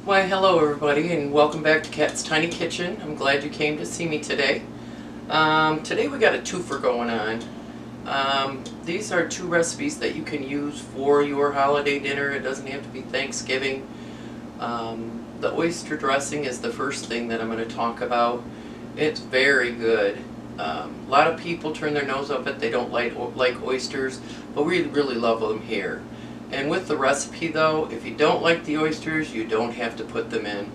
Why, hello everybody, and welcome back to Kat's Tiny Kitchen. I'm glad you came to see me today. Today we got a twofer going on. These are two recipes that you can use for your holiday dinner. It doesn't have to be Thanksgiving. The oyster dressing is the first thing that I'm going to talk about. It's very good. A lot of people turn their nose up at it. They don't like oysters, but we really love them here. And with the recipe though, if you don't like the oysters, you don't have to put them in.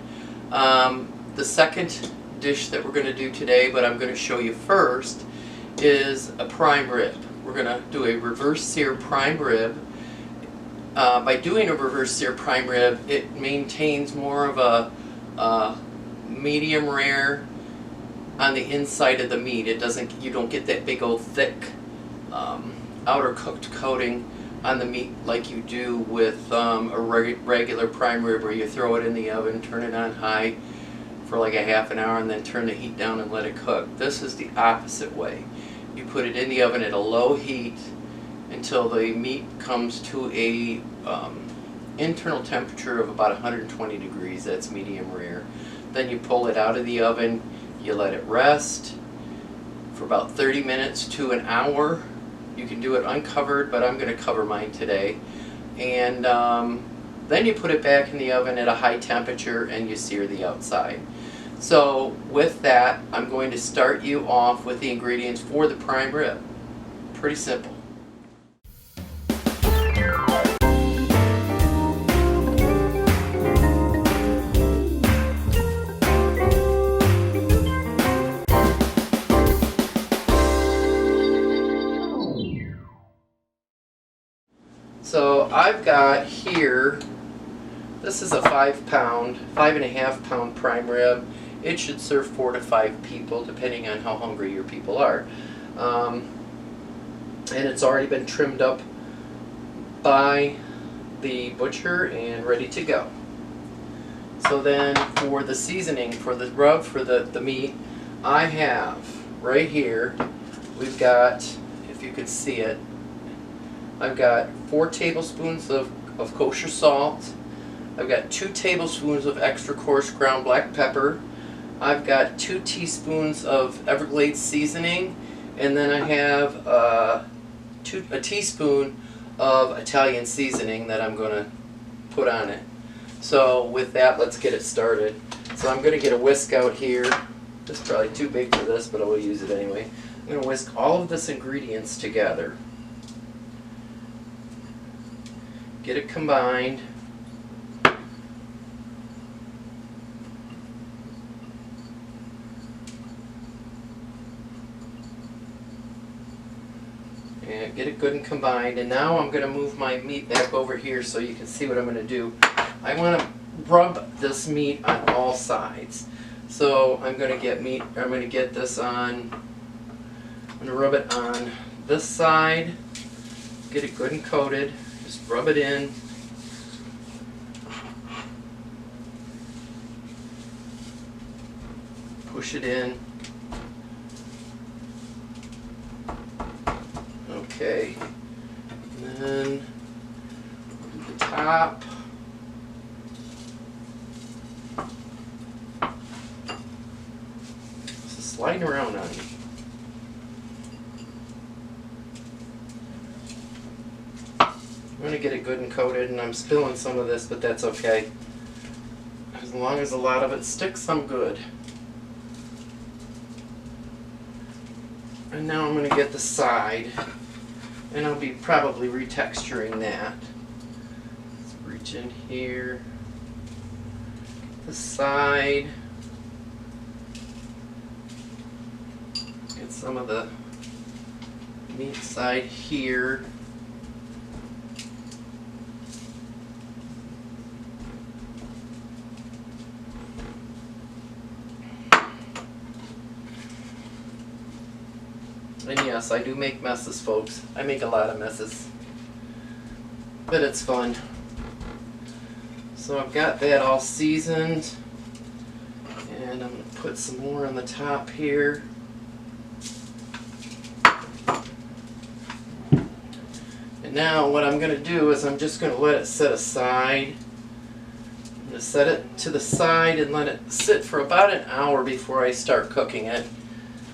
The second dish that we're going to do today, but I'm going to show you first, is a prime rib. We're going to do a reverse sear prime rib. By doing a reverse sear prime rib, it maintains more of a medium rare on the inside of the meat. You don't get that big old thick outer cooked coating on the meat like you do with a regular prime rib, where you throw it in the oven, turn it on high for like a half an hour, and then turn the heat down and let it cook. This is the opposite way. You put it in the oven at a low heat until the meat comes to a internal temperature of about 120 degrees. That's medium rare. Then you pull it out of the oven, you let it rest for about 30 minutes to an hour. You can do it uncovered, but I'm going to cover mine today. And then you put it back in the oven at a high temperature and you sear the outside. So with that, I'm going to start you off with the ingredients for the prime rib. Pretty simple. So I've got here, this is a 5.5 pound prime rib. It should serve 4 to 5 people, depending on how hungry your people are. And it's already been trimmed up by the butcher and ready to go. So then for the seasoning, for the rub, for the meat, I have right here, we've got, if you can see it, I've got 4 tablespoons of kosher salt. I've got 2 tablespoons of extra coarse ground black pepper. I've got 2 teaspoons of Everglades seasoning, and then I have a teaspoon of Italian seasoning that I'm going to put on it. So with that, let's get it started. So I'm going to get a whisk out here. This is probably too big for this, but I will use it anyway. I'm going to whisk all of this ingredients together. Get it combined. And get it good and combined. And now I'm going to move my meat back over here so you can see what I'm going to do. I want to rub this meat on all sides. So I'm going to get this on, I'm going to rub it on this side, get it good and coated. Just rub it in. Push it in. Okay. And then the top. This is sliding around on me. I'm going to get it good and coated, and I'm spilling some of this, but that's okay. As long as a lot of it sticks, I'm good. And now I'm going to get the side, and I'll be probably retexturing that. Let's reach in here. The side. Get some of the meat side here. And yes, I do make messes, folks. I make a lot of messes. But it's fun. So I've got that all seasoned. And I'm going to put some more on the top here. And now what I'm going to do is I'm just going to let it set aside I'm going to set it to the side and let it sit for about an hour before I start cooking it.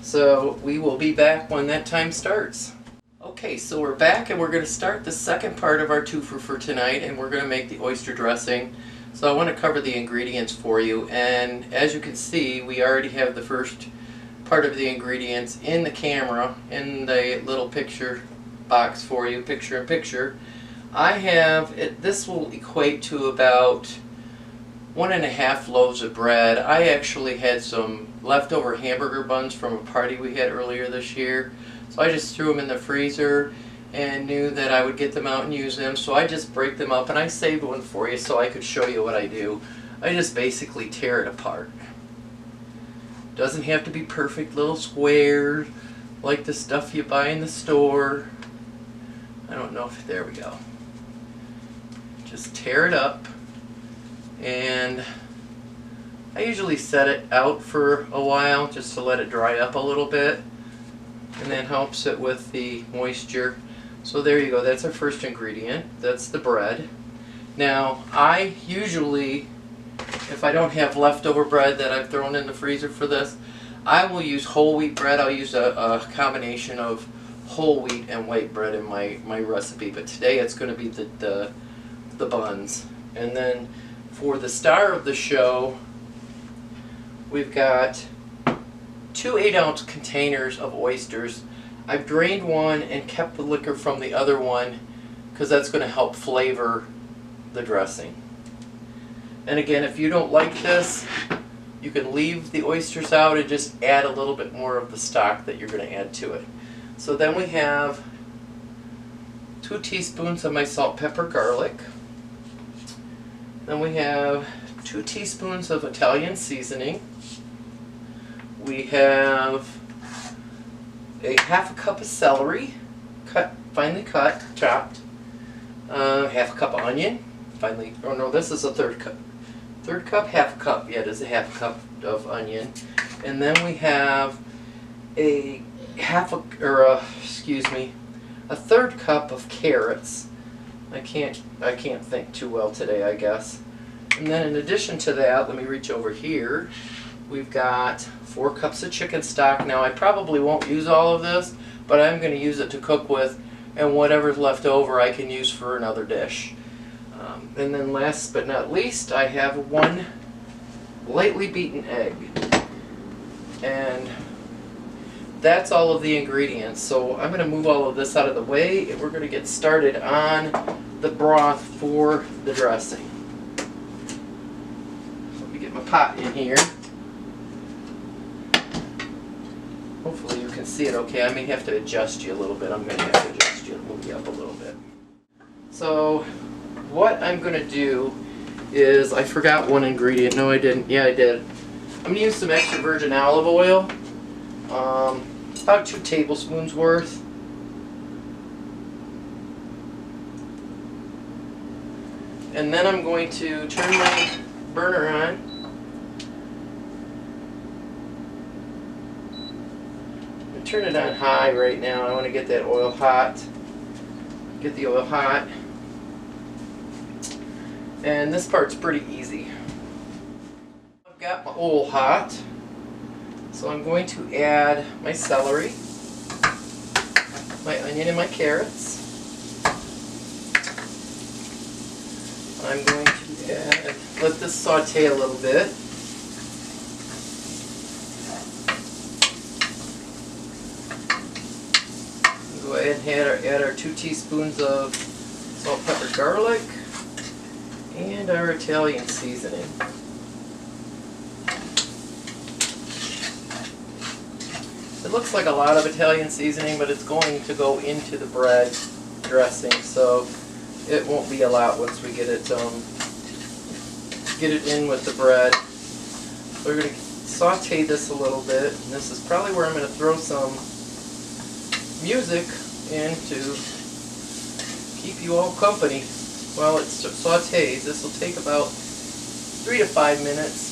So we will be back when that time starts. Okay, so we're back and we're going to start the second part of our twofer for tonight, and we're going to make the oyster dressing. So I want to cover the ingredients for you, and as you can see, we already have the first part of the ingredients in the camera, in the little picture box for you, picture in picture. I have, this will equate to about 1.5 loaves of bread. I actually had some leftover hamburger buns from a party we had earlier this year. So I just threw them in the freezer and knew that I would get them out and use them. So I just break them up, and I saved one for you so I could show you what I do. I just basically tear it apart. Doesn't have to be perfect little squares like the stuff you buy in the store. I don't know if, there we go. Just tear it up. And I usually set it out for a while just to let it dry up a little bit, and that helps it with the moisture. So there you go, that's our first ingredient. That's the bread. Now I usually, if I don't have leftover bread that I've thrown in the freezer for this, I will use whole wheat bread. I'll use a combination of whole wheat and white bread in my recipe, but today it's going to be the buns. And then for the star of the show, we've got 2 8-ounce containers of oysters. I've drained one and kept the liquor from the other one because that's going to help flavor the dressing. And again, if you don't like this, you can leave the oysters out and just add a little bit more of the stock that you're going to add to it. So then we have 2 teaspoons of my salt, pepper, garlic. Then we have 2 teaspoons of Italian seasoning. We have a 1/2 cup of celery, finely cut, chopped. 1/2 cup of onion, finely, oh no, this is a 1/3 cup. 1/3 cup, 1/2 cup, yeah, it is a 1/2 cup of onion. And then we have a 1/3 cup of carrots. I can't think too well today, I guess. And then in addition to that, let me reach over here. We've got 4 cups of chicken stock. Now I probably won't use all of this, but I'm going to use it to cook with, and whatever's left over I can use for another dish. And then last but not least, I have 1 lightly beaten egg. And that's all of the ingredients. So I'm going to move all of this out of the way, and we're going to get started on the broth for the dressing. Let me get my pot in here. Hopefully you can see it okay. I may have to adjust you a little bit. I'm going to have to adjust you, move you up a little bit. So what I'm going to do is, I forgot one ingredient. No, I didn't. Yeah, I did. I'm going to use some extra virgin olive oil. About 2 tablespoons worth. And then I'm going to turn my burner on. I'm going to turn it on high right now. I want to get that oil hot. Get the oil hot. And this part's pretty easy. I've got my oil hot. So I'm going to add my celery, my onion, and my carrots. I'm going to let this saute a little bit. Go ahead and add our 2 teaspoons of salt, pepper, garlic, and our Italian seasoning. It looks like a lot of Italian seasoning, but it's going to go into the bread dressing, so it won't be a lot once we get it in with the bread. So we're going to saute this a little bit, and this is probably where I'm going to throw some music in to keep you all company while it sautés. This will take about 3 to 5 minutes.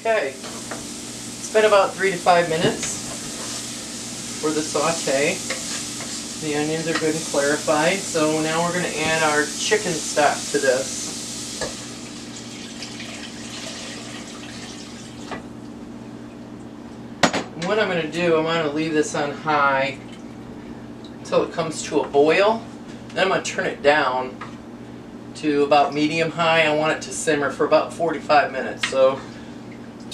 Okay, it's been about 3 to 5 minutes for the saute. The onions are good and clarified, so now we're going to add our chicken stock to this. And what I'm going to do, I'm going to leave this on high until it comes to a boil. Then I'm going to turn it down to about medium high. I want it to simmer for about 45 minutes. So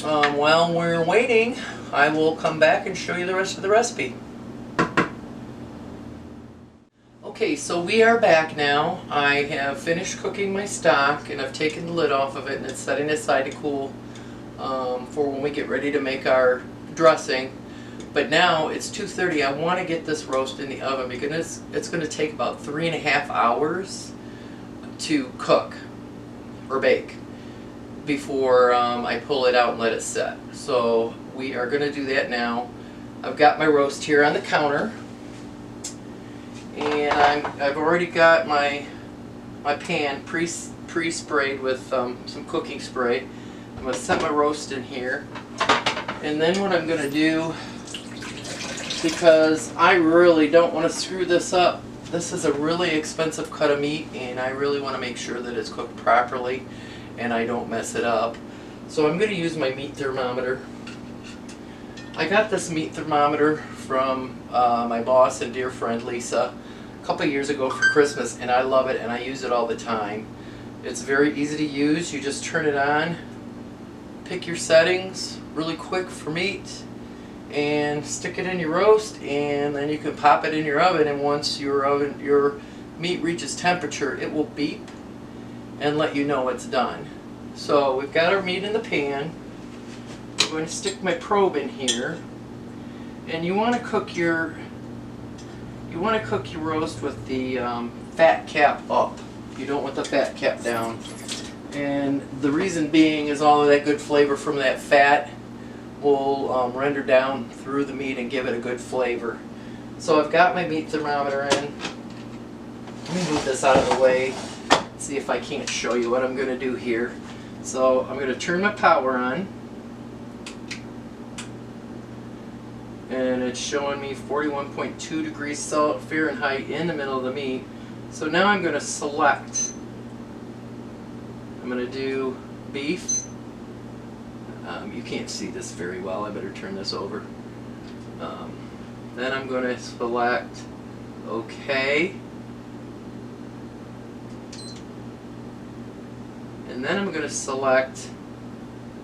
while we're waiting, I will come back and show you the rest of the recipe. Okay, so we are back now. I have finished cooking my stock and I've taken the lid off of it and it's setting aside to cool for when we get ready to make our dressing. But now it's 2:30. I want to get this roast in the oven because it's going to take about 3.5 hours to cook or bake before I pull it out and let it set. So we are going to do that now. I've got my roast here on the counter, and I've already got my pan pre-sprayed with some cooking spray. I'm going to set my roast in here, and then what I'm going to do, because I really don't want to screw this up. This is a really expensive cut of meat and I really want to make sure that it's cooked properly and I don't mess it up. So I'm going to use my meat thermometer. I got this meat thermometer from my boss and dear friend Lisa a couple years ago for Christmas, and I love it and I use it all the time. It's very easy to use. You just turn it on, pick your settings really quick for meat, and stick it in your roast, and then you can pop it in your oven, and once your meat reaches temperature, it will beep and let you know it's done. So we've got our meat in the pan. I'm going to stick my probe in here, and you want to cook your roast with the fat cap up. You don't want the fat cap down, and the reason being is all of that good flavor from that fat will render down through the meat and give it a good flavor. So I've got my meat thermometer in. Let me move this out of the way, see if I can't show you what I'm going to do here. So I'm going to turn my power on, and it's showing me 41.2 degrees Fahrenheit in the middle of the meat. So now I'm going to select. I'm going to do beef. You can't see this very well. I better turn this over. Then I'm going to select OK. And then I'm going to select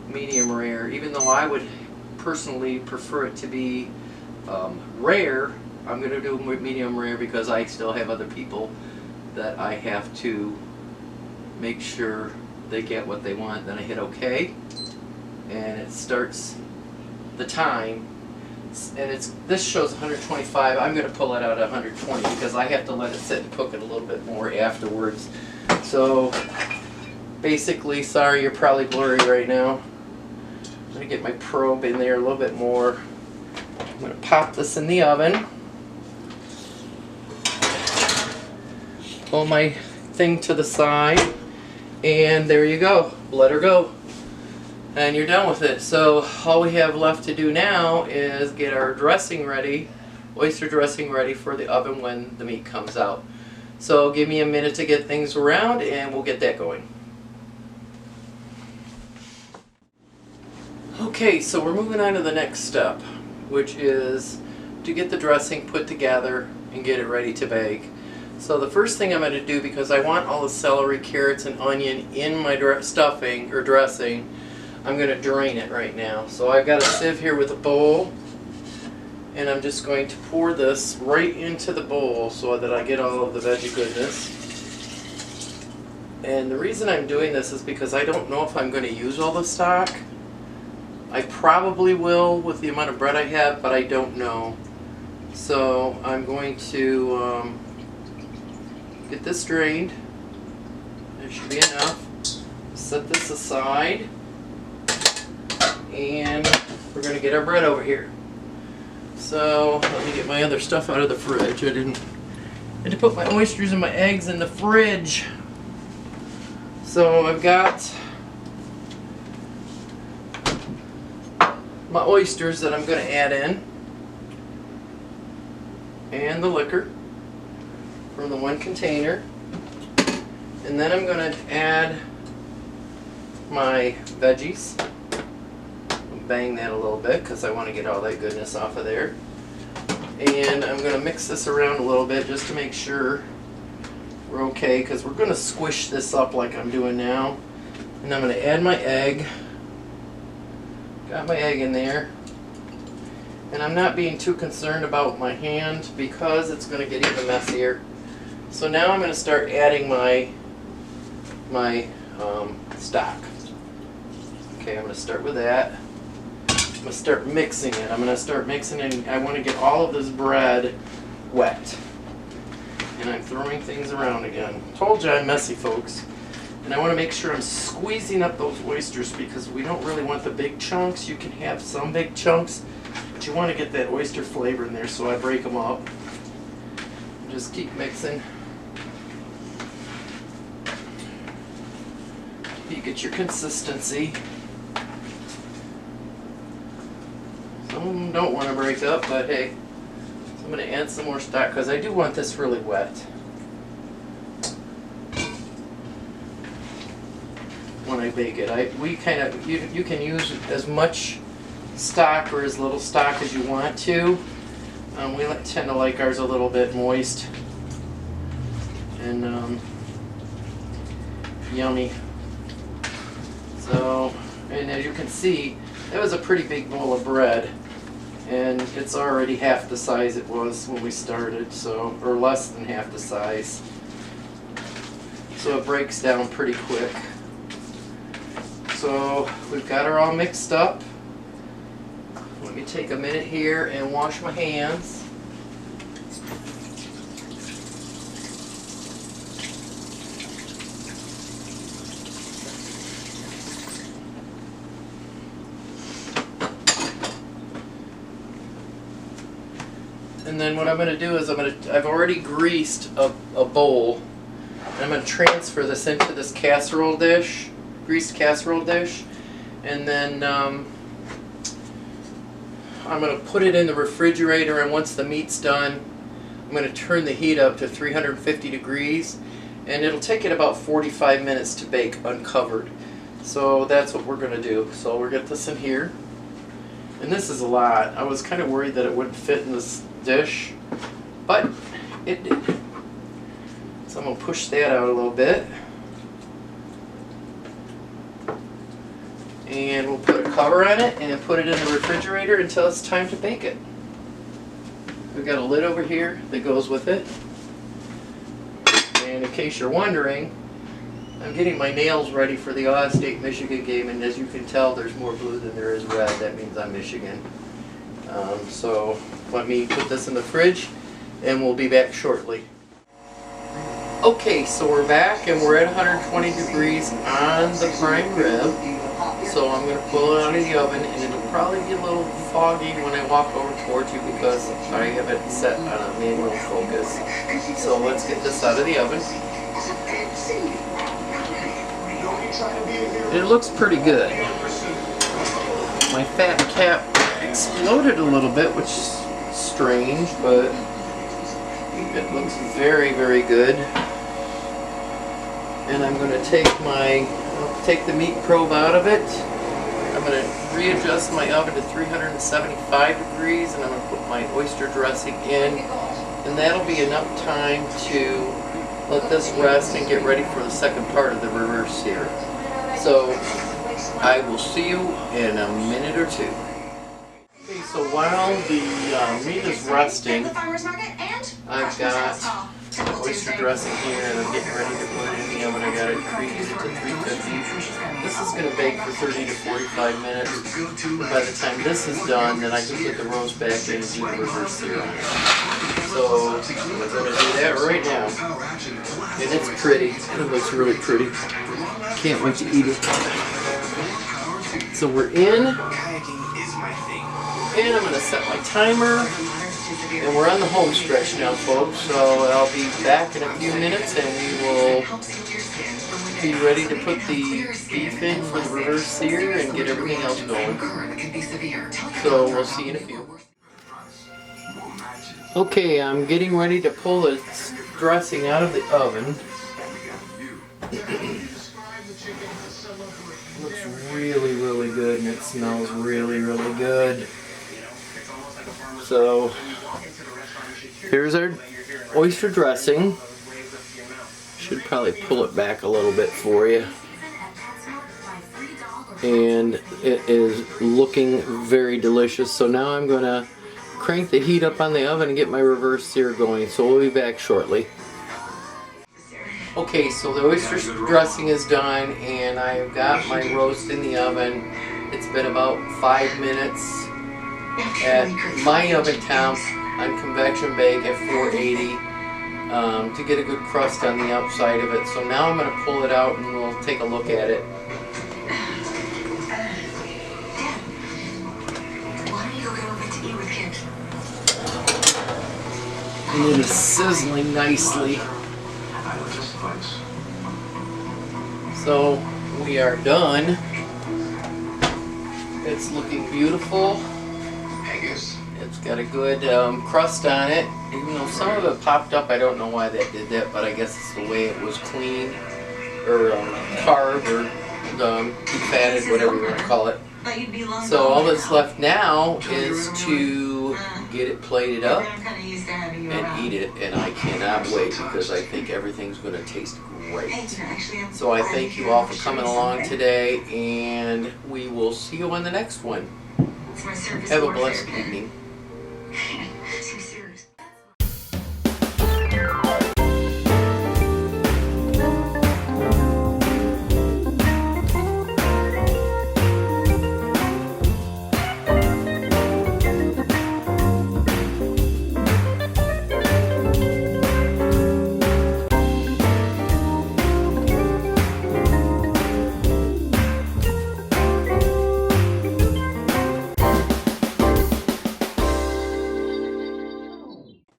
medium rare. Even though I would personally prefer it to be rare, I'm going to do medium rare because I still have other people that I have to make sure they get what they want. Then I hit OK, and it starts the time, and this shows 125. I'm going to pull it out at 120 because I have to let it sit and cook it a little bit more afterwards. So basically, sorry you're probably blurry right now. I'm going to get my probe in there a little bit more. I'm going to pop this in the oven. Pull my thing to the side, and there you go. Let her go. And you're done with it. So all we have left to do now is get our dressing ready, oyster dressing ready for the oven when the meat comes out. So give me a minute to get things around and we'll get that going. Okay, so we're moving on to the next step, which is to get the dressing put together and get it ready to bake. So the first thing I'm going to do, because I want all the celery, carrots, and onion in my stuffing or dressing, I'm going to drain it right now. So I've got a sieve here with a bowl, and I'm just going to pour this right into the bowl so that I get all of the veggie goodness. And the reason I'm doing this is because I don't know if I'm going to use all the stock. I probably will with the amount of bread I have, but I don't know. So I'm going to get this drained. There should be enough. Set this aside. And we're going to get our bread over here. So let me get my other stuff out of the fridge. I had to put my oysters and my eggs in the fridge. So I've got my oysters that I'm going to add in, and the liquor from the one container. And then I'm going to add my veggies. Bang that a little bit because I want to get all that goodness off of there. And I'm going to mix this around a little bit just to make sure we're okay, because we're going to squish this up like I'm doing now. And I'm going to add my egg. Got my egg in there. And I'm not being too concerned about my hand because it's going to get even messier. So now I'm going to start adding my stock. Okay, I'm going to start with that. I'm going to start mixing it. I'm going to start mixing it. I want to get all of this bread wet. And I'm throwing things around again. Told you I'm messy, folks. And I want to make sure I'm squeezing up those oysters because we don't really want the big chunks. You can have some big chunks, but you want to get that oyster flavor in there, so I break them up. Just keep mixing. You get your consistency. Some of them don't want to break up, but hey. I'm going to add some more stock because I do want this really wet. When I bake it, you can use as much stock or as little stock as you want to. We tend to like ours a little bit moist and yummy. So, and as you can see, that was a pretty big bowl of bread. And it's already half the size it was when we started, so, or less than half the size. So it breaks down pretty quick. So we've got her all mixed up. Let me take a minute here and wash my hands. And then what I'm going to do is I've already greased a bowl. And I'm going to transfer this into this casserole dish, greased casserole dish. And then I'm going to put it in the refrigerator, and once the meat's done, I'm going to turn the heat up to 350 degrees. And it'll take it about 45 minutes to bake uncovered. So that's what we're going to do. So we'll get this in here. And this is a lot. I was kind of worried that it wouldn't fit in this dish, but it did. So I'm going to push that out a little bit. And we'll put a cover on it and put it in the refrigerator until it's time to bake it. We've got a lid over here that goes with it. And in case you're wondering, I'm getting my nails ready for the Ohio State-Michigan game, and as you can tell, there's more blue than there is red. That means I'm Michigan. So let me put this in the fridge, and we'll be back shortly. Okay, so we're back, and we're at 120 degrees on the prime rib. So I'm going to pull it out of the oven, and it'll probably get a little foggy when I walk over towards you because I have it set on a manual focus. So let's get this out of the oven. It looks pretty good. My fat cap exploded a little bit, which is strange, but it looks very, very good. And I'm going to take the meat probe out of it. I'm going to readjust my oven to 375 degrees, and I'm going to put my oyster dressing in, and that'll be enough time to let this rest and get ready for the second part of the reverse sear. So I will see you in a minute or two. Okay, so while the meat is resting, I've got oyster dressing here, and I'm getting ready to put it in the oven. I got it preheated to 350. This is going to bake for 30 to 45 minutes. And by the time this is done, then I can put the roast back in and do the reverse sear on it. So we're going to do that right now. And it's pretty. It looks really pretty. Can't wait to eat it. So we're in. And I'm going to set my timer. And we're on the home stretch now, folks, so I'll be back in a few minutes, and we will Are you ready to put the beef in for the reverse sear and get everything else going? So we'll see you in a few. Okay, I'm getting ready to pull the dressing out of the oven. Looks really, really good, and it smells really, really good. So here's our oyster dressing. Should probably pull it back a little bit for you. And it is looking very delicious. So now I'm going to crank the heat up on the oven and get my reverse sear going. So we'll be back shortly. Okay, so the oyster dressing is done, and I've got my roast in the oven. It's been about 5 minutes at my oven temp on convection bake at 480 to get a good crust on the outside of it. So now I'm going to pull it out and we'll take a look at it. And it is sizzling nicely. So we are done. It's looking beautiful. It's got a good crust on it. Even though some of it popped up, I don't know why that did that, but I guess it's the way it was cleaned or carved or fatted, whatever you want to call it. So all that's left now is to get it plated up and eat it, and I cannot wait because I think everything's going to taste great. So I thank you all for coming along today, and we will see you on the next one. Have a blessed evening.